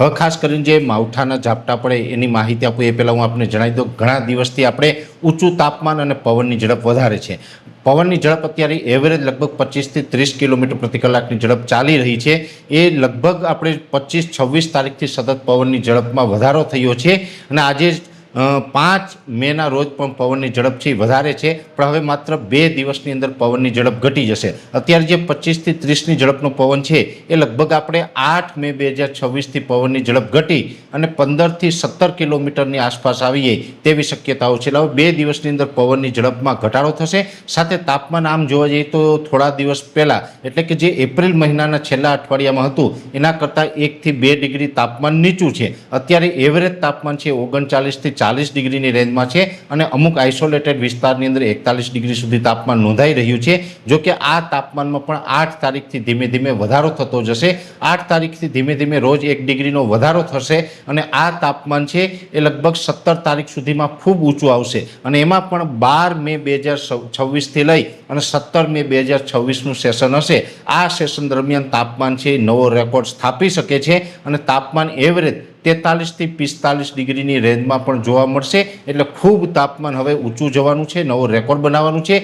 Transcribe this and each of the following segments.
હવે ખાસ કરીને જે માવઠાના ઝાપટા પડે એની માહિતી આપું એ પહેલાં હું આપને જણાવી દઉં, ઘણા દિવસથી આપણે ઊંચું તાપમાન અને પવનની ઝડપ વધારે છે. પવનની ઝડપ અત્યારે એવરેજ લગભગ 25 થી 30 કિલોમીટર પ્રતિ કલાકની ઝડપ ચાલી રહી છે. એ લગભગ આપણે 25-26 તારીખથી સતત પવનની ઝડપમાં વધારો થયો છે અને આજે 5 મેના રોજ પણ પવનની ઝડપ છે વધારે છે, પણ હવે માત્ર 2 દિવસની અંદર પવનની ઝડપ ઘટી જશે. અત્યારે જે 25 થી 30ની ઝડપનો પવન છે એ લગભગ આપણે 8 મે 2026થી પવનની ઝડપ ઘટી અને 15 થી 17 કિલોમીટરની આસપાસ આવીએ તેવી શક્યતાઓ છે. એટલે હવે 2 દિવસની અંદર પવનની ઝડપમાં ઘટાડો થશે. સાથે તાપમાન આમ જોવા જઈએ તો થોડા દિવસ પહેલાં એટલે કે જે એપ્રિલ મહિનાના છેલ્લા અઠવાડિયામાં હતું એના કરતાં 1 થી 2 ડિગ્રી તાપમાન નીચું છે. અત્યારે એવરેજ તાપમાન છે 39 થી 40 ડિગ્રીની રેન્જમાં છે અને અમુક આઇસોલેટેડ વિસ્તારની અંદર 41 ડિગ્રી સુધી તાપમાન નોંધાઈ રહ્યું છે. જો કે આ તાપમાનમાં પણ 8 તારીખથી ધીમે ધીમે વધારો થતો જશે. 8 તારીખથી ધીમે ધીમે રોજ 1 ડિગ્રીનો વધારો થશે અને આ તાપમાન છે એ લગભગ 17 તારીખ સુધીમાં ખૂબ ઊંચું આવશે અને એમાં પણ 12 મે 2026થી લઈ અને 17 મે 2026નું સેશન હશે. આ સેશન દરમિયાન તાપમાન છે નવો રેકોર્ડ સ્થાપી શકે છે અને તાપમાન એવરેજ 43 થી 45 ડિગ્રીની રેન્જમાં પણ જોવા મળશે. એટલે ખૂબ તાપમાન હવે ઊંચું જવાનું છે, નવો રેકોર્ડ બનાવવાનું છે.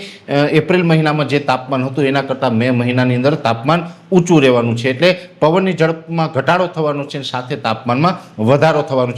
એપ્રિલ મહિનામાં જે તાપમાન હતું એના કરતાં મે મહિનાની અંદર તાપમાન ઊંચું રહેવાનું છે. એટલે પવનની ઝડપમાં ઘટાડો થવાનો છે, સાથે તાપમાનમાં વધારો થવાનો છે.